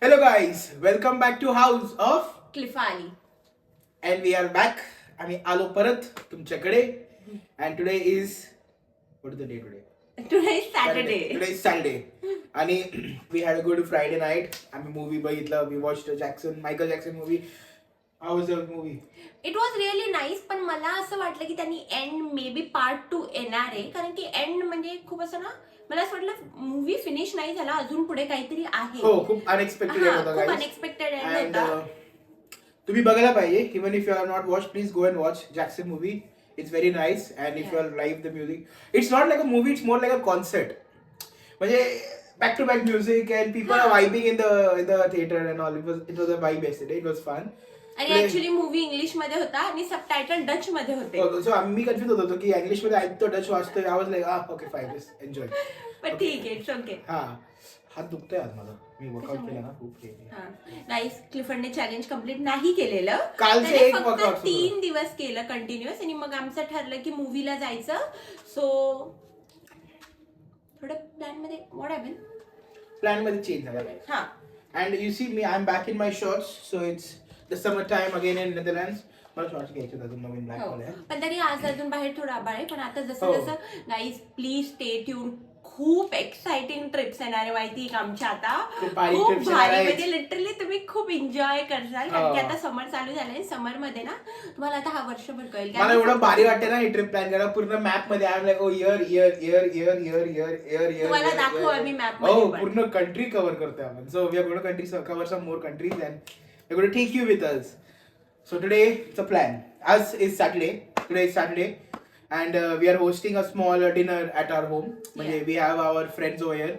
Hello guys, welcome back to House of क्लिफाली. and we are back. आम्ही आलो परत तुमच्याकडे and today is what is the day today? Today is Saturday. Today is Saturday. आणि we had a good Friday night. आम्ही movie बघितलं. We watched Michael Jackson movie. How was the movie? It was really nice. पण मला असं वाटलं की त्यांनी end may be part 2 येणार आहे, कारण की एंड म्हणजे खूप असं ना, मला असं वाटलं मूवी फिनिश नाही झाला, अजून पुढे काहीतरी आहे. हो, खूप अनएक्सपेक्टेड होता खूप guys. अनएक्सपेक्टेड एंड And होता. तुम्ही बघायला पाहिजे. Even if you have not watched, please go and watch Jackson movie. It's very nice. And if you Yeah. like the music, it's not like a movie. It's more like a concert. म्हणजे back to back music and people are vibing in the theater and all. It was a vibe yesterday. It was fun. आणि actually movie English मध्ये होता आणि subtitle Dutch मध्ये होते. So आम्ही confuse होतो की इंग्लिश मध्ये ऐकतो डच वाचतोय. I was like okay fine, just enjoy. पण ठीक आहे, इट्स ओके. हा, हात दुखतोय आज माझा. मी वर्कआउट केला ना खूप. गाईस, क्लिफर्डने चॅलेंज कम्प्लीट नाही केलेलं. कालचे त्याने एक फक्त workout 3 दिवस केलं कंटिन्युअस. आणि मग आमचं ठरलं की मूवीला जायचं. सो थोडं प्लॅन मध्ये व्हॉट हॅपन, प्लॅन मध्ये चेंज झाला. हा. And you see me, I'm back in my shorts, so it's the summer time again in Netherlands. मला शॉर्ट्स घ्यायचे अजून नवीन ब्लॅक हो. वाले. पण तरी आज अजून बाहेर थोडं आभाळ आहे. पण आता जसं हो. जसं गाईज प्लीज स्टे ट्यून. खूप एक्साइटिंग ट्रिप्स येणार आहे माहिती का आमच्या आता. खूप भारी खूप trips येणार भारी, आहेत. म्हणजे लिटरली तुम्ही खूप एन्जॉय करसाल. कारण की हो. आता समर चालू झालंय. समर मध्ये ना तुम्हाला आता हा वर्षभर कळेल. मला एवढं भारी वाटते ना ही ट्रिप प्लॅन करायला. पूर्ण मॅप मध्ये आय एम लाईक ओ इयर तुम्हाला दाखवू आम्ही मॅप मध्ये हो, पण. पूर्ण कंट्री कव्हर करतोय आपण. So we are going to country cover some more countries and we are going to take you with us. So today it's a plan. As is Saturday. Today is Saturday, and we are hosting a small dinner at our home. म्हणजे we have our friends over here.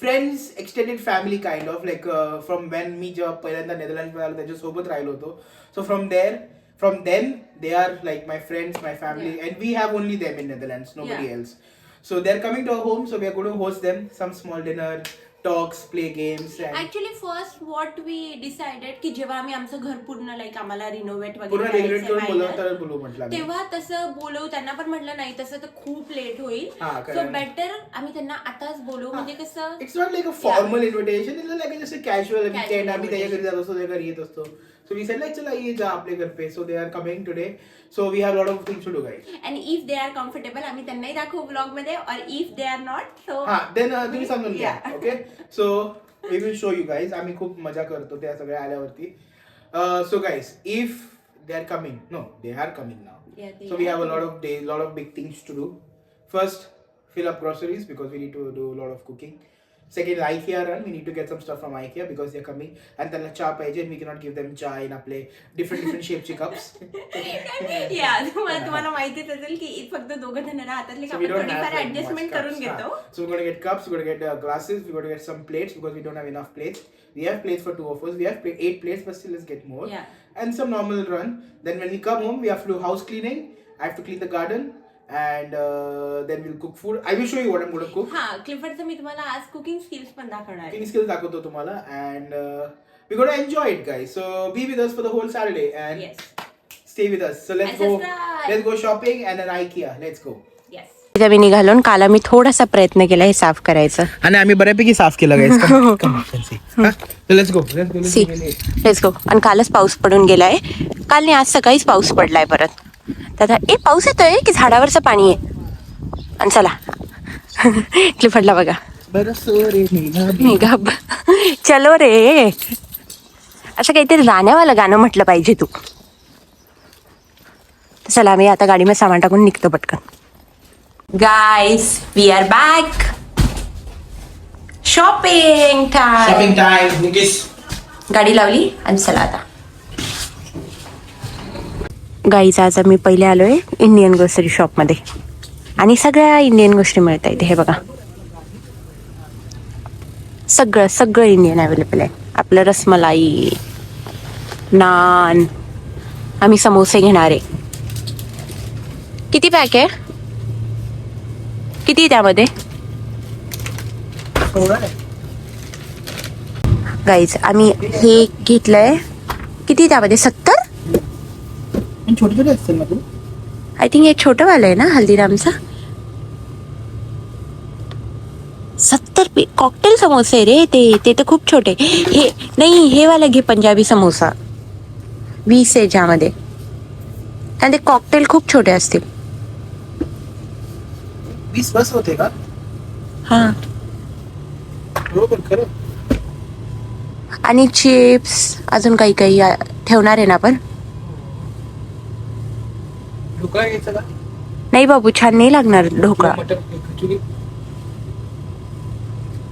Friends, extended family kind of like from when मी जेव्हा पहिल्यांदा Netherland मध्ये आलो त्याच्यासोबत राहिलो होतो. So from them they are like my friends, my family, and we have only them in Netherlands, nobody else. So they're coming to our home, so we are going to host them some small dinner, talks, play games. Actually first what we decided की जेव्हा आम्ही आमचं घर पूर्ण like आम्हाला renovate पूर्ण वगैरे regulate करायचंय करून minor, तर बोलू म्हटलं आम्ही. तेव्हा तसं बोलवू. त्यांना पण म्हटलं नाही तसं तर खूप लेट होईल. हा, सो कारण- बेटर आम्ही त्यांना आताच बोलवू. म्हणजे कसं it's not like a formal invitation. It's like just casual weekend. आम्ही त्याच्या घरी जात असतो, त्याच्या घरी येत असतो. सो वी सेड लाईक चला ये जा आपले घर पे. So they are coming today. So we have lot of things to do guys. And if they are comfortable आम्ही त्यांनाही दाखवू ब्लॉग मध्ये. और if they are not so हा, देन तुम्ही समजून घ्या. Yeah. Okay, so we will show you guys. आम्ही खूप मजा करतो त्या सगळ्या आल्यावरती. So guys, if they are coming, no they are coming now. So we have a lot of big things to do. First, fill up groceries because we need to do a lot of cooking. Second, IKEA run. We need to get some stuff from IKEA because they're coming. And then cha paije, and we cannot give them chai in a different shapes cups. या तुम्हाला माहितीच असेल की फक्त दोघं जण राहतात. So we आपण don't have थोडीफार like ऍडजस्टमेंट much करून cups. घेतो. So we're going to get cups, we're going to get glasses, we're going to get some plates because we don't have enough plates. We have plates for 2 of us. We have 8 plates, but still let's get more. Yeah. And some normal run. Then when we come home, we have to do house cleaning. I have to clean the garden. And then we'll cook food. I will show you what I'm going to cook. हा, क्लिफर्डचं मी तुम्हाला आज cooking skills पण दाखवणार आहे. Cooking skills दाखवतो तुम्हाला. And we're going to enjoy it, guys. So be with us for the whole Saturday and Yes. stay with us. So And subscribe. let's go shopping and then IKEA. Let's go. Yes. मी निघालो. काल आम्ही थोडासा प्रयत्न केला हे साफ करायचं. आणि आम्ही बऱ्यापैकी साफ केलं guys. Let's go. See let's go. आणि कालच पाऊस पडून गेलाय. काल नाही, आज सकाळीच पाऊस पडलाय परत. तर आता पाऊस येतोय की झाडावरचं पाणी आहे. आणि चला क्लिफर्डला बघा. निघा चलो रे. असं काहीतरी राण्यावालं गाणं म्हटलं पाहिजे तू. चला आम्ही आता गाडीमध्ये सामान टाकून निघतो पटकन. Guys, we are back. Shopping time. Time. गाडी लावली आणि चला आता. गाईज, आज आम्ही पहिले आलोय इंडियन ग्रोसरी शॉपमध्ये आणि सगळ्या इंडियन गोष्टी मिळत आहेत. हे बघा, सगळं इंडियन अवेलेबल आहे. आपलं रसमलाई, नान. आम्ही समोसे घेणार आहे. किती पॅक आहे? किती त्यामध्ये? गाईज, आम्ही हे घेतलंय. किती त्यामध्ये? 70. छोटे छोटे असतील ना तू. आय थिंक हे छोटंवालं आहे ना हल्दीरामचं. 70 कॉकटेल समोसे रे ते तर खूप छोटे. हे नाही, हे वाला घे पंजाबी समोसा 20 आहे ज्यामध्ये. आणि ते कॉकटेल खूप छोटे असतील. 20 बस होते का? हा. बरोबर खरं. आणि चिप्स अजून काही काही ठेवणार आहे ना आपण. ढोकळा घ्यायचा का? नाही बाबू, छान नाही लागणार ढोकळा. मटर कचोरी,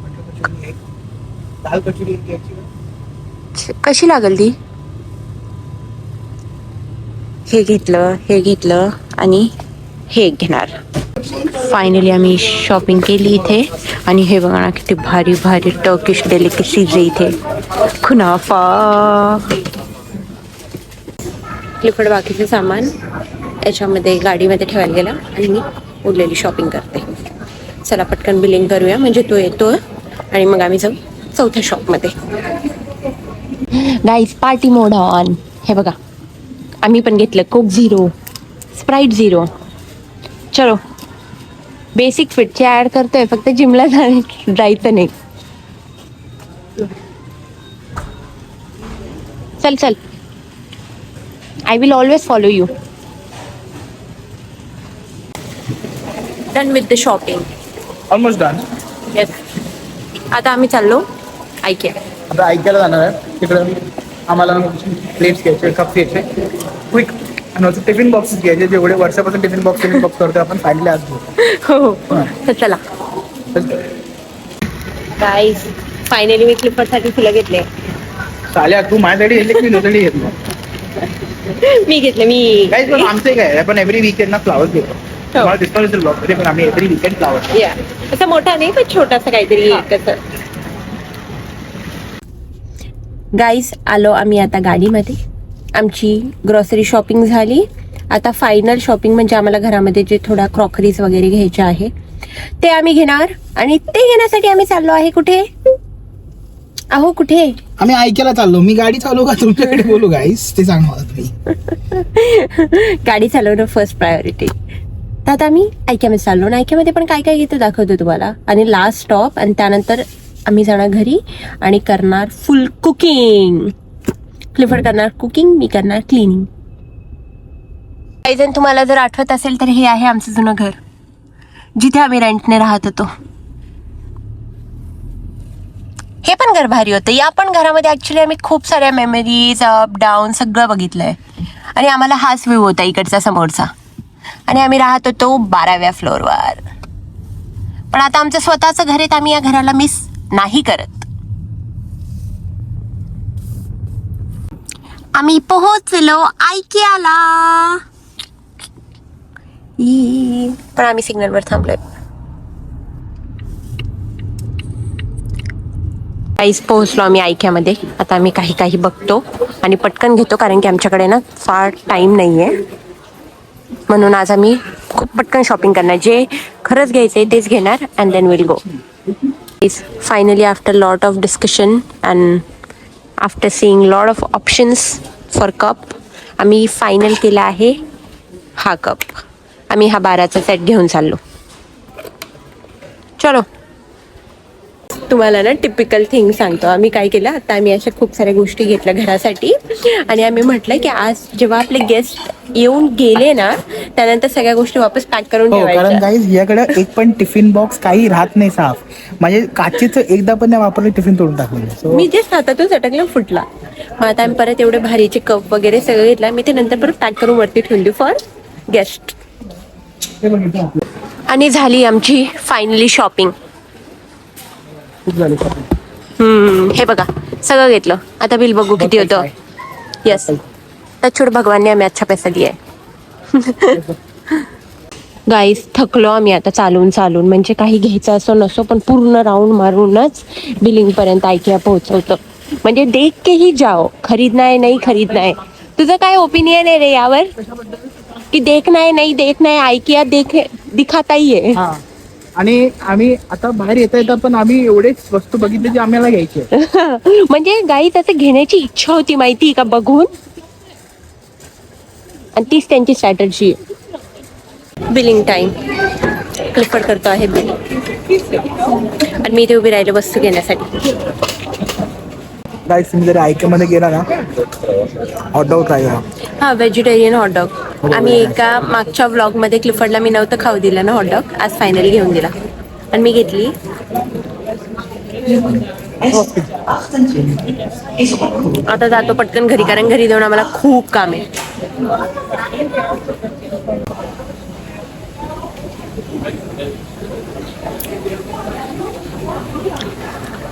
मटर कचोरी, दाल कचोरी घ्यायची का? कशी लागल ती? हे घेतलं आणि हे घेणार. फायनली आम्ही शॉपिंग केली इथे. आणि हे बघा ना, किती भारी भारी टर्किश डेलिकेसीज आहे इथे. खुनाफा, क्लिफर्ड बाकीचं सामान याच्यामध्ये गाडीमध्ये ठेवायला गेला आणि मी उरलेली शॉपिंग करते. चला पटकन बिलिंग करूया, म्हणजे तो येतो आणि मग आम्ही जाऊ चौथ्या शॉपमध्ये. Guys, party mode on. हे बघा, आम्ही पण घेतलं कोक 0, स्प्राईट 0. चलो, बेसिक फिटचे ऍड करतोय, फक्त जिमला जायचं नाही. चल चल, I will always follow you. Done with the shopping. Almost done. Yes. आता आम्ही चाललो ऐक्या. आता ऐकायला जाणार आहे. तिकडं आम्हाला प्लेट्स घ्यायचे, कप्स घ्यायचे, क्विक आणि टिफिन बॉक्सेस घ्यायचे. जेवढे वर्षापासून टिफिन बॉक्स करतो आपण, फायनली आज घेऊ. हो, तर चला. गाईज, फायनली मी क्लिपरसाठी फुलं घेतले. चालेल, तू माझ्यासाठी घेतले की मी तुझ्यासाठी घेतलं? मी घेतले. काही पण आमचं काय, आपण एव्हरी वीकेंड ना फ्लावर्स घेतो. मला डिस्काउंट ब्लॉग मध्ये, पण आम्ही एव्हरी वीकेंड फ्लावर्स. या, असं मोठा नाही पण छोटासा काहीतरी कसं. गाईज, आलो आम्ही आता गाडीमध्ये. आमची ग्रॉसरी शॉपिंग झाली. आता फायनल शॉपिंग म्हणजे आम्हाला घरामध्ये जे थोडा क्रॉकरीज वगैरे घ्यायच्या आहे ते आम्ही घेणार. आणि ते घेण्यासाठी आम्ही चाललो आहे कुठे? कुठे? आम्ही ऐकायला चाललो. मी गाडी चालू का तुमच्याकडे बोलू? गाईस, ते सांगा मला तुम्ही. गाडी चालवणं फर्स्ट प्रायोरिटी. तर आता आम्ही ऐक्यामध्ये चाललो. आणि ऐक्यामध्ये पण काय काय घेतो दाखवतो तुम्हाला. आणि लास्ट स्टॉप, आणि त्यानंतर आम्ही जाणार घरी आणि करणार फुल कुकिंग. क्लिफर्ड करणार कुकिंग, मी करणार क्लिनिंग. काही जण तुम्हाला जर आठवत असेल तर हे आहे आमचं जुनं घर, जिथे आम्ही रेंटने राहत होतो. हे पण घर भारी होतं. या पण घरामध्ये ऍक्च्युली आम्ही खूप साऱ्या मेमरीज, अप डाऊन सगळं बघितलंय. आणि आम्हाला हाच व्ह्यू होता इकडचा समोरचा. आणि आम्ही राहत होतो 12व्या फ्लोअरवर. पण आता आमचं स्वतःचं घर आहे, आम्ही या घराला मिस नाही करत. आम्ही पोहोचलो ऐक्याला. पण आम्ही सिग्नलवर थांबलोय. काहीच पोहोचलो आम्ही ऐक्यामध्ये. आता आम्ही काही बघतो आणि पटकन घेतो, कारण की आमच्याकडे ना फार टाइम नाहीये. म्हणून आज आम्ही खूप पटकन शॉपिंग करणार. जे खरंच घ्यायचंय तेच घेणार and then will go. Finally after lot of discussion and after seeing lot of options for cup, आम्ही फायनल केला आहे हा कप. आम्ही हा 12चा सेट घेऊन चाललो. चलो, तुम्हाला ना टिपिकल थिंग सांगतो. आम्ही काय केलं, आता आम्ही अशा खूप साऱ्या गोष्टी घेतल्या घरासाठी. आणि आम्ही म्हटलं की आज जेव्हा आपले गेस्ट येऊन गेले ना, त्यानंतर सगळ्या गोष्टी वापस पॅक करून ठेवायच्या. कारण गाईज याकडे एक पण टिफिन बॉक्स काही राहत नाही साफ. म्हणजे काचेचं एकदा पण नाही वापरले, टिफिन तोडून टाकले. मी जे हातातून झटकला फुटला. मग आता आम्ही परत एवढे भारीचे कप वगैरे सगळं घेतला. मी ते नंतर परत पॅक करून वरती ठेवून देऊ फॉर गेस्ट. आणि झाली आमची फायनली शॉपिंग. हे बघा, सगळं घेतलं. आता बिल बघू किती होतं. येस, टचवूड भगवानने आम्ही अच्छा पैसा दिया आहे. गाईस, थकलो आम्ही आता चालून. म्हणजे काही घ्यायचं असो नसो, पण पूर्ण राऊंड मारूनच बिलिंग पर्यंत ऐक्या पोहोचवतं. म्हणजे देख के ही जाओ, खरीदना है नहीं खरीदना है. तुझं काय ओपिनियन आहे रे यावर? की देखना है नहीं देखना है, ऐकिया दिखाता ही आहे. आणि आम्ही आता बाहेर येता पण आम्ही एवढेच वस्तू बघितले जे आम्हाला घ्यायचे. म्हणजे गाई त्याचं घेण्याची इच्छा होती माहिती का बघून. आणि तीच त्यांची स्ट्रॅटर्जी आहे. Billing time. क्लिफर्ड करतो आहे बिल आणि मी इथे उभी राहिले वस्तू घेण्यासाठी. गाईस तुम्ही जर आयकेमध्ये गेला ना हॉटडॉग ट्राय करा. हां, व्हेजिटेरियन हॉटडॉग. आम्ही एका मागच्या व्लॉगमध्ये क्लिफर्डला मी नव्हतं खाऊ दिलं ना हॉटडॉग, आज फायनली घेऊन दिला आणि मी घेतली. आता जातो पटकन घरी, कारण घरी जाऊन आम्हाला खूप काम आहे.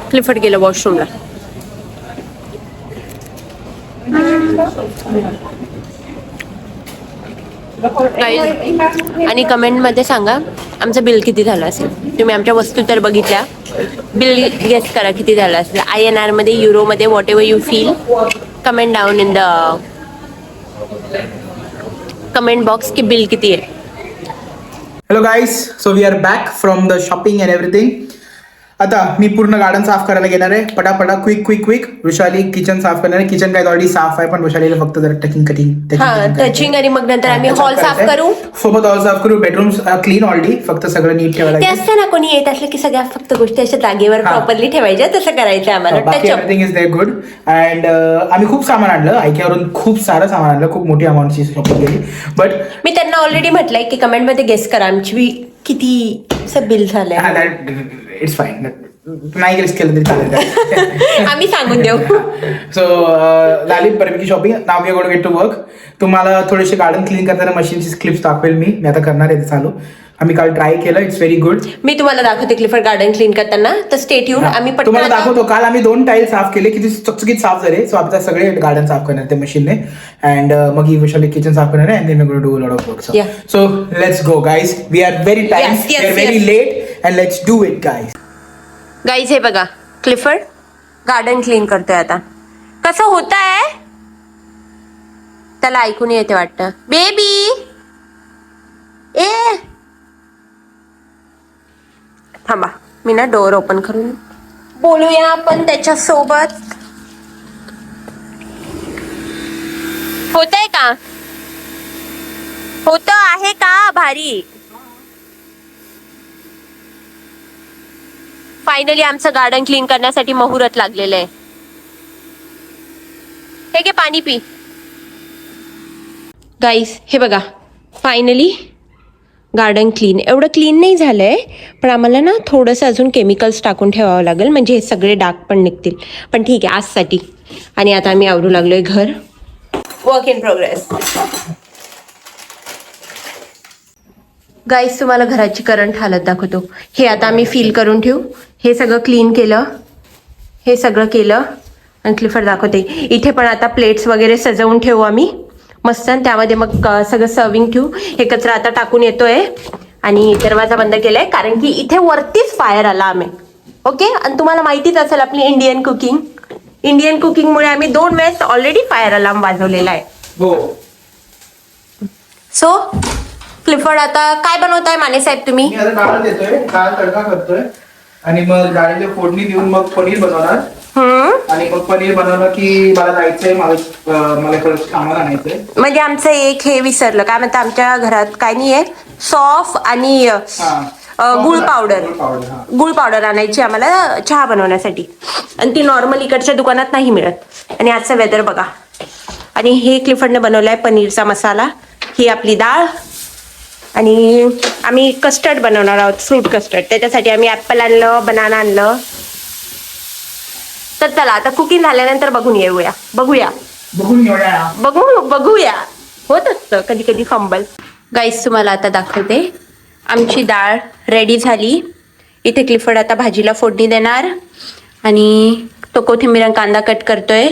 क्लिफर्ड गेलं वॉशरूमला. आणि कमेंटमध्ये सांगा आमचं बिल किती झालं असेल. तुम्ही आमच्या वस्तू तर बघितल्या, बिल गेस करा किती झालं असेल. INR मध्ये, युरोमध्ये, whatever you feel. Comment down in the comment box की बिल किती आहे. Hello guys, so we are back from the shopping and everything. आता मी पूर्ण गार्डन साफ करायला घेणार आहे. पटापटा क्विक. वृषाली किचन साफ करणार आहे. किचन काय ऑलरेडी साफ आहे, पण वृषालीला फक्त जरा टचिंग आणि मग नंतर आम्ही हॉल साफ करू. सोबत हॉल साफ करू. बेडरूम क्लीन ऑलरेडी, फक्त सगळं नीट ठेवायला ते असतं ना, कोणी येत असलं की सगळ्या फक्त गोष्टी अशा जागेवर प्रॉपरली ठेवायच्या, तसं करायचं आम्हाला. बाकी एव्हरीथिंग इज देअर गुड. अँड आम्ही खूप सामान आणलं आयकेवरून, खूप सारं सामान आणलं, खूप मोठी अमाऊंटची शॉपिंग केली. बट मी त्यांना ऑलरेडी म्हटलंय की कमेंटमध्ये गेस करा आमची किती बिल झालंय. इट्स फाईन, नाही गेस केलं तरी चालेल. आम्ही सांगून देऊ. सो झाली बऱ्यापैकी shopping. Now we are going to get to work. तुम्हाला थोडेसे गार्डन क्लीन करताना मशीनची क्लिप्स दाखवेल मी आता करणार आहे ते चालू. आम्ही काल ट्राय केलं, इट्स व्हेरी गुड. मी तुम्हाला दाखवते क्लिफर्ड गार्डन क्लीन करताना, तर स्टे ट्यून. आम्ही तुम्हाला दाखवतो. काल आम्ही 2 टाईल साफ केले, किती चकचकीत साफ झाले. सो आता सगळे गार्डन साफ करणार ते मशीनने. अँड मग ही विशाली किचन साफ करणार आहे. And then we going to do a lot of work. So let's go guys. We are very time, we are very late, and let's do it guys. Guys हे बघा, क्लिफर्ड गार्डन क्लीन करतोय आता. कसं होत आहे त्याला ऐकून येते वाटतं. बेबी ए थांबा, मी ना डोअर ओपन करून बोलूया आपण त्याच्यासोबत. होतंय का? होत आहे का भारी? फायनली आमचं गार्डन क्लीन करण्यासाठी मुहूर्त लागलेलं आहे. हे घे पाणी पी. गाईस हे बघा, फायनली गार्डन क्लीन. एवढं क्लीन नाही झालंय, पण आम्हाला ना थोडंसं अजून केमिकल्स टाकून ठेवावं लागेल, म्हणजे हे सगळे डाग पण निघतील. पण ठीक आहे आजसाठी. आणि आता आम्ही आवरू लागलोय घर. Work in progress. गाईस तुम्हाला घराची करंट हालत दाखवतो. हे आता आम्ही फील करून ठेवू. हे सगळं क्लीन केलं, हे सगळं केलं आणि क्लिफर्ड दाखवते. इथे पण आता प्लेट्स वगैरे सजवून ठेवू आम्ही मस्त. त्यामध्ये मग सगळं सर्विंग ठेवू. हे कचरा आता टाकून येतोय आणि दरवाजा बंद केलाय, कारण की इथे वरतीच फायर आला आम्ही. ओके, आणि तुम्हाला माहितीच असेल आपली इंडियन कुकिंगमुळे आम्ही 2 वेळेस ऑलरेडी फायर अलार्म वाजवलेला आहे. सो क्लिफर्ड आता काय बनवताय माने साहेब तुम्ही? मी आता डाळ देतोय, डाळ तडका करतोय आणि मग डाळीला फोडणी देऊन मग पनीर बनवणार. आणि मग पनीर बनवलं की मला जायचंय, मला थोडं सामान आणायचंय. म्हणजे आमचं एक हे विसरलं, काय म्हणतं आमच्या घरात काय नाहीये, सॉफ आणि गुळ पावडर आणायची आम्हाला चहा बनवण्यासाठी. आणि ती नॉर्मल इकडच्या दुकानात नाही मिळत. आणि आजचं वेदर बघा. आणि हे क्लिफर्डने बनवलाय पनीरचा मसाला. ही आपली डाळ. आणि आम्ही कस्टर्ड बनवणार आहोत, फ्रूट कस्टर्ड. त्याच्यासाठी आम्ही ऍपल आणलं, बनाना आणलं. तर चला आता कुकिंग झाल्यानंतर बघूया. होत असतं कधी कधी फंबल. गाईस तुम्हाला आता दाखवते. आमची डाळ रेडी झाली. इथे क्लिफर्ड आता भाजीला फोडणी देणार आणि तो कोथिंबीर आणि कांदा कट करतोय.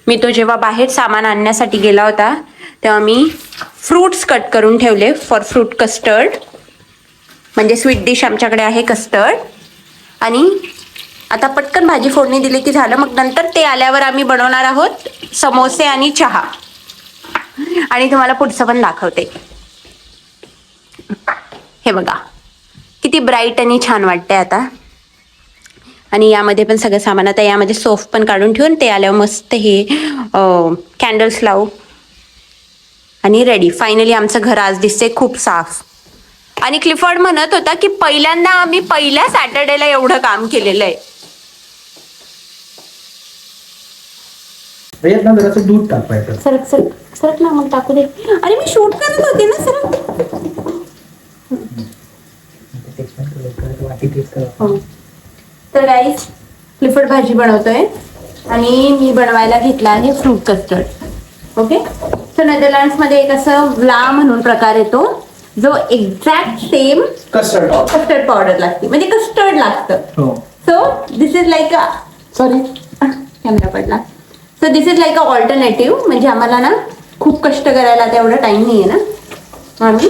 मी तो जेव्हा बाहेर सामान आणण्यासाठी गेला होता तेव्हा मी फ्रूट्स कट करून ठेवले फॉर फ्रूट कस्टर्ड. म्हणजे स्वीट डिश आमच्याकडे आहे कस्टर्ड. आणि आता पटकन भाजी फोडणी दिली की झालं. मग नंतर ते आल्यावर आम्ही बनवणार आहोत समोसे आणि चहा. आणि तुम्हाला पुढचं पण दाखवते. हे बघा किती ब्राईट आणि छान वाटतंय आता. आणि यामध्ये पण सगळं सामान. आता यामध्ये सोफ पण काढून ठेवून ते आल्यावर मस्त हे कॅन्डल्स लावू आणि रेडी. फायनली आमचं घर आज दिसते खूप साफ. आणि क्लिफर्ड म्हणत होता की पहिल्यांदा आम्ही पहिल्या सॅटर्डेला एवढं काम केलेलं आहे. यात ना जरासं दूध टाकायचं. सरक सरक सरक ना, मग टाकू दे. अरे मी शूट करत होते ना सरक. हो. तर गाईज क्लिफर्ड भाजी बनवतोय आणि मी बनवायला घेतला आहे fruit custard. Okay, so Netherlands मध्ये एक असं व्ला म्हणून प्रकार येतो जो एक्झॅक्ट सेम कस्टर्ड पावडर लागते, म्हणजे कस्टर्ड लागतं. So this is like a sorry camera पडला. So this is like a alternative, म्हणजे आम्हाला ना खूप कष्ट करायला तेवढा टाइम नाही आहे ना, आम्ही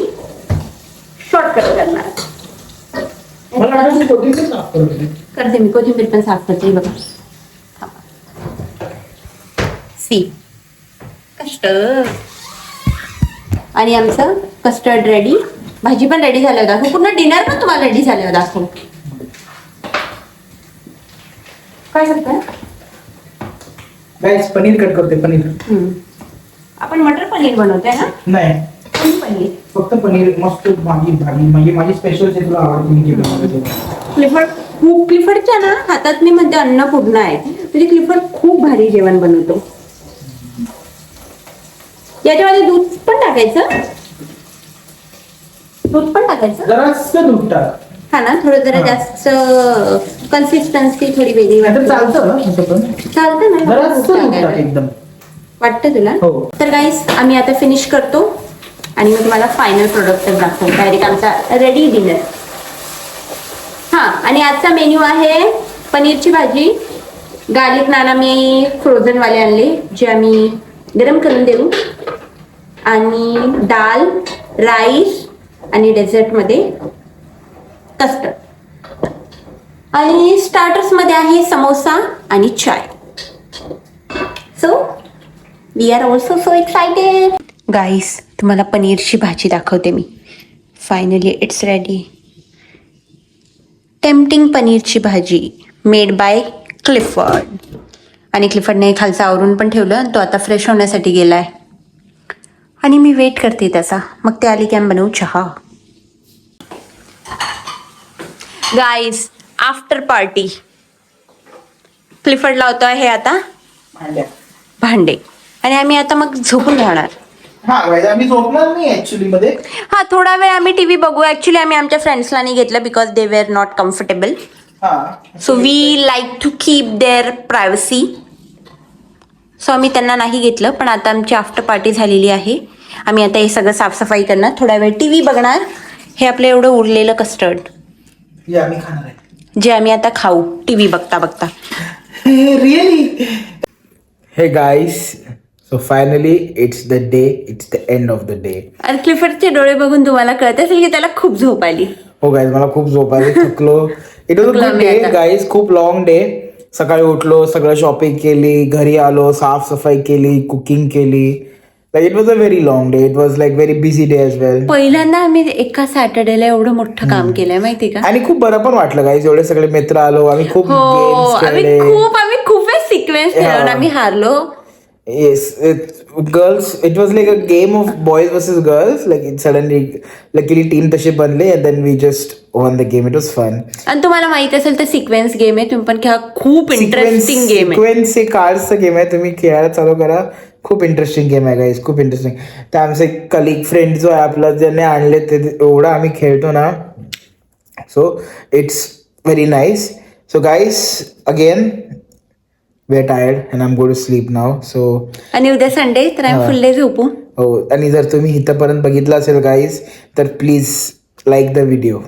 शॉर्टकट करणार. करते मी, कोथिंबीर पण साफ करते बघा. सी कस्टर्ड आणि आमचं कस्टर्ड रेडी. भाजी पण रेडी झाल्यावर दाखव, पूर्ण डिनर पण तुम्हाला रेडी झाल्यावर दाखव. काय करताय? गाईस पनीर कट करते. पनीर आपण मटर पनीर बनवतोय ना? नाही, पनीर फक्त पनीर. मस्त भाजी भाजी म्हणजे माझी स्पेशल आहे, तुला आवडते. क्लिफर्डच्या ना हातात मी म्हणते अन्नपूर्णा आहे, म्हणजे क्लिफर्ड खूप भारी जेवण बनवतो. याच्यामध्ये दूध पण टाकायचं, जरासं दूध टाक. हा ना, थोडं जरा जास्त कन्सिस्टन्सी थोडी वेगळी वाटते. चालतं ना, जरासं दूध टाक एकदम. वाटतं तुला? हो. तर गाईस आम्ही आता फिनिश करतो आणि मग तुम्हाला फायनल प्रोडक्ट दाखवतो. डायरेक्ट आमचा रेडी डिनर. हा, आणि आजचा मेन्यू आहे पनीरची भाजी. गार्लिक नान आम्ही फ्रोझन वाले आणले, जे आम्ही गरम करून देऊ. आणि डाल, राईस आणि डेझर्टमध्ये कस्टर्ड. आणि स्टार्टर्स मध्ये आहे समोसा आणि चाय. So we are also so excited. Guys तुम्हाला पनीरची भाजी दाखवते मी. Finally it's ready. टेम्पटिंग पनीरची भाजी मेड बाय क्लिफर्ड. आणि क्लिफर्डने खालचं आवरून पण ठेवलं आणि तो आता फ्रेश होण्यासाठी गेलाय. आणि मी वेट करते त्याचा, मग ते आली की आम्ही बनवू चहा. गाईज आफ्टर पार्टी क्लिफर्ड लावतो आहे आता भांडे, आणि आम्ही आता मग झोपून राहणार. आम्ही झोपणार नाही ऍक्च्युली मध्ये. हा, थोडा वेळ आम्ही टीव्ही बघू. ऍक्च्युली आम्ही आमच्या फ्रेंड्सला नाही घेतलं because they were not comfortable. So we like to keep their privacy. So आम्ही त्यांना नाही घेतलं. पण आता आमची आफ्टर पार्टी झालेली आहे. आम्ही आता हे सगळं साफसफाई करणार, थोडा वेळ टीव्ही बघणार. हे आपलं एवढं उरलेलं कस्टर्ड आम्ही खाणार आहे, जे आम्ही आता खाऊ टीव्ही बघता बघता. Really. Hey guys, so finally it's the day, it's the end of the day. आणि क्लिफर्डचे डोळे बघून तुम्हाला कळत असेल की त्याला खूप झोप आली. हो गाईज, मला खूप झोप आली, थकलो. It was a good day guys, खूप लॉंग डे. सकाळी उठलो, सगळं शॉपिंग केली, घरी आलो, साफसफाई केली, कुकिंग केली. Like it was a very long day. It was like very busy day as well. पहिल्यांदा आम्ही एका सॅटर्डेला एवढं मोठं काम केलंय माहिती का. आणि खूप बरं पण वाटलं गाईज, एवढे सगळे मित्र आलो, आम्ही खूप गेम्स खेळले. आम्ही खूप वेळ सिक्वेन्स खेळून आम्ही हारलो. Yes, girls. It was like a game of boys versus girls. Like it suddenly, luckily team तसे बनले and then we just won the game. It was fun. आणि तुम्हाला माहित असेल तर सिक्वेन्स गेम आहे, तुम्ही पण खेळा. खूप इंटरेस्टिंग गेम आहे. सिक्वेन्स हे कार्डचा गेम आहे, तुम्ही खेळायला चालू करा. खूप इंटरेस्टिंग गेम आहे गाईज, खूप इंटरेस्टिंग. ते आमचे कलिग फ्रेंड जो आहे आपला, ज्याने आणले ते एवढं आम्ही खेळतो ना. So it's very nice. So guys again we are tired and I'm going to sleep now. So आणि उद्या संडे तर आम्ही फुल डे झोपू. हो, आणि जर तुम्ही इथपर्यंत बघितलं असेल गाईज तर please like the video,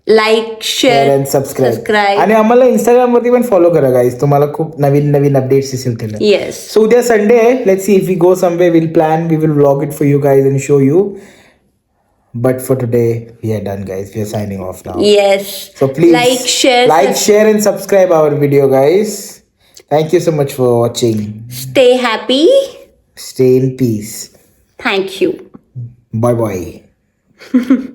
like, share and subscribe. आणि आम्हाला इंस्टाग्राम वरती पण फॉलो करा गाईज, तुम्हाला खूप नवीन नवीन अपडेट्स दिसेल त्याला. येस. सो उद्या संडे आहे, let's see if we go somewhere, will plan, we will vlog it for you guys and show you. But for today, we are done, guys. We are signing off now. Yes. So please like, share, and subscribe our video, guys. Thank you so much for watching. Stay happy. Stay in peace. Thank you. Bye bye.